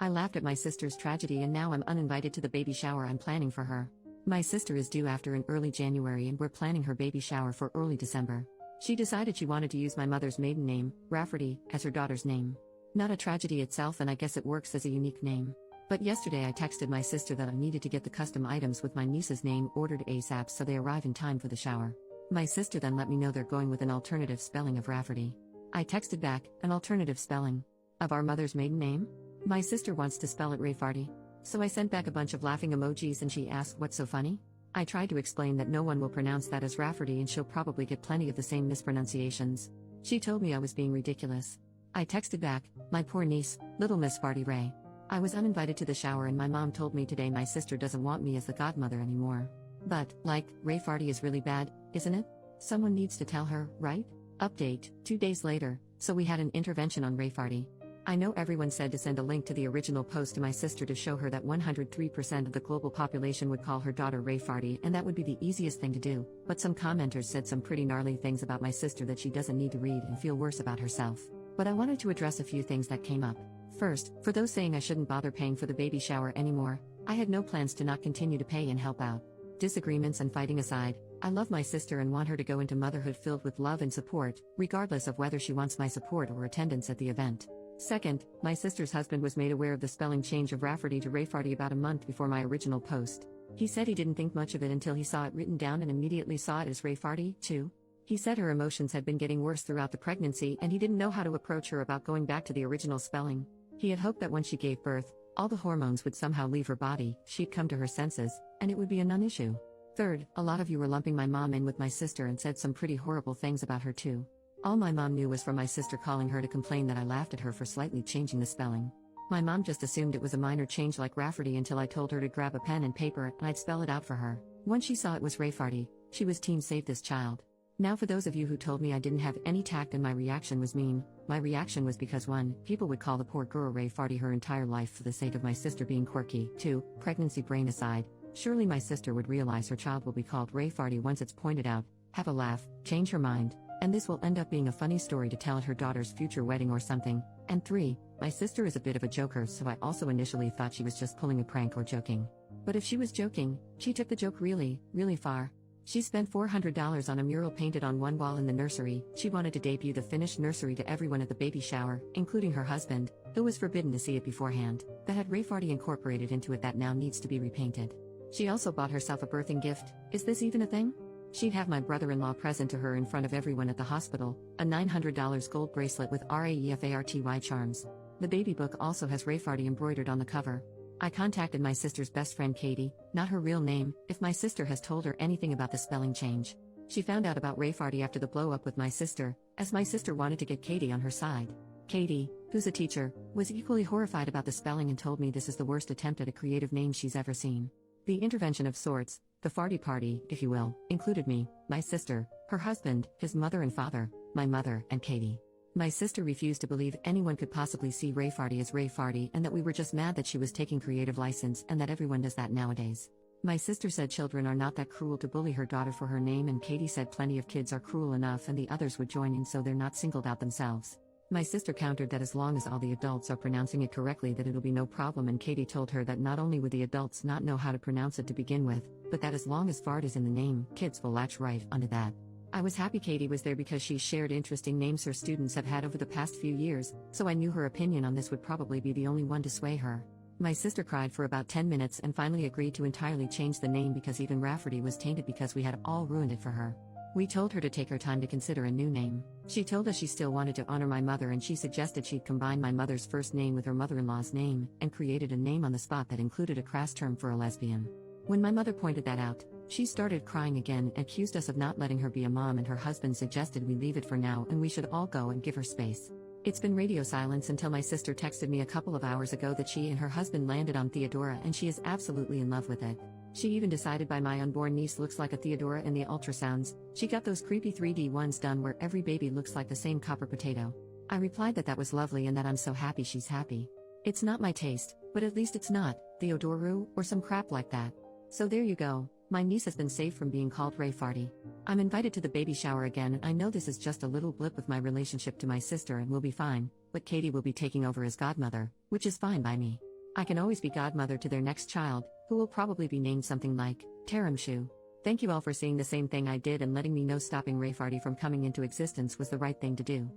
I laughed at my sister's tragedy and now I'm uninvited to the baby shower I'm planning for her. My sister is due after in early January and we're planning her baby shower for early December. She decided she wanted to use my mother's maiden name, Rafferty, as her daughter's name. Not a tragedy itself, and I guess it works as a unique name. But yesterday I texted my sister that I needed to get the custom items with my niece's name ordered ASAP so they arrive in time for the shower. My sister then let me know they're going with an alternative spelling of Rafferty. I texted back, an alternative spelling of our mother's maiden name? My sister wants to spell it Rayfarty. So I sent back a bunch of laughing emojis and she asked what's so funny? I tried to explain that no one will pronounce that as Rafferty and she'll probably get plenty of the same mispronunciations. She told me I was being ridiculous. I texted back, my poor niece, little Miss Farty Ray. I was uninvited to the shower and my mom told me today my sister doesn't want me as the godmother anymore. But, Ray Farty is really bad, isn't it? Someone needs to tell her, right? Update, 2 days later, so we had an intervention on Ray Farty. I know everyone said to send a link to the original post to my sister to show her that 103% of the global population would call her daughter Ray Farty and that would be the easiest thing to do, but some commenters said some pretty gnarly things about my sister that she doesn't need to read and feel worse about herself. But I wanted to address a few things that came up. First, for those saying I shouldn't bother paying for the baby shower anymore, I had no plans to not continue to pay and help out. Disagreements and fighting aside, I love my sister and want her to go into motherhood filled with love and support, regardless of whether she wants my support or attendance at the event. Second, my sister's husband was made aware of the spelling change of Rafferty to Rayfarty about a month before my original post. He said he didn't think much of it until he saw it written down and immediately saw it as Rayfarty, too. He said her emotions had been getting worse throughout the pregnancy and he didn't know how to approach her about going back to the original spelling. He had hoped that when she gave birth, all the hormones would somehow leave her body, she'd come to her senses, and it would be a non-issue. Third, a lot of you were lumping my mom in with my sister and said some pretty horrible things about her too. All my mom knew was from my sister calling her to complain that I laughed at her for slightly changing the spelling. My mom just assumed it was a minor change like Rafferty until I told her to grab a pen and paper and I'd spell it out for her. Once she saw it was Rayfarty, she was team save this child. Now for those of you who told me I didn't have any tact and my reaction was mean, my reaction was because 1, people would call the poor girl Rayfarty her entire life for the sake of my sister being quirky. 2, pregnancy brain aside, surely my sister would realize her child will be called Rayfarty once it's pointed out, have a laugh, change her mind, and this will end up being a funny story to tell at her daughter's future wedding or something. And 3, my sister is a bit of a joker, so I also initially thought she was just pulling a prank or joking. But if she was joking, she took the joke really, really far. She spent $400 on a mural painted on one wall in the nursery. She wanted to debut the finished nursery to everyone at the baby shower, including her husband, who was forbidden to see it beforehand, that had Rayfarty incorporated into it that now needs to be repainted. She also bought herself a birthing gift. Is this even a thing? She'd have my brother-in-law present to her in front of everyone at the hospital, a $900 gold bracelet with RAEFARTY charms. The baby book also has Rayfarty embroidered on the cover. I contacted my sister's best friend Katie, not her real name, if my sister has told her anything about the spelling change. She found out about Rayfarty after the blow-up with my sister, as my sister wanted to get Katie on her side. Katie, who's a teacher, was equally horrified about the spelling and told me this is the worst attempt at a creative name she's ever seen. The intervention of sorts, the farty party, if you will, included me, my sister, her husband, his mother and father, my mother, and Katie. My sister refused to believe anyone could possibly see Rayfarty as Rayfarty and that we were just mad that she was taking creative license and that everyone does that nowadays. My sister said children are not that cruel to bully her daughter for her name, and Katie said plenty of kids are cruel enough and the others would join in so they're not singled out themselves. My sister countered that as long as all the adults are pronouncing it correctly that it'll be no problem, and Katie told her that not only would the adults not know how to pronounce it to begin with, but that as long as fart is in the name, kids will latch right onto that. I was happy Katie was there because she shared interesting names her students have had over the past few years, so I knew her opinion on this would probably be the only one to sway her. My sister cried for about 10 minutes and finally agreed to entirely change the name because even Rafferty was tainted because we had all ruined it for her. We told her to take her time to consider a new name. She told us she still wanted to honor my mother and she suggested she'd combine my mother's first name with her mother-in-law's name, and created a name on the spot that included a crass term for a lesbian. When my mother pointed that out, she started crying again and accused us of not letting her be a mom, and her husband suggested we leave it for now and we should all go and give her space. It's been radio silence until my sister texted me a couple of hours ago that she and her husband landed on Theodora and she is absolutely in love with it. She even decided by my unborn niece looks like a Theodora in the ultrasounds. She got those creepy 3D ones done where every baby looks like the same copper potato. I replied that was lovely and that I'm so happy she's happy. It's not my taste, but at least it's not Theodoru or some crap like that. So there you go, my niece has been saved from being called Rayfarty. I'm invited to the baby shower again, and I know this is just a little blip with my relationship to my sister and we'll be fine, but Katie will be taking over as godmother, which is fine by me. I can always be godmother to their next child, who will probably be named something like Taramshu. Thank you all for seeing the same thing I did and letting me know stopping Rayfarty from coming into existence was the right thing to do.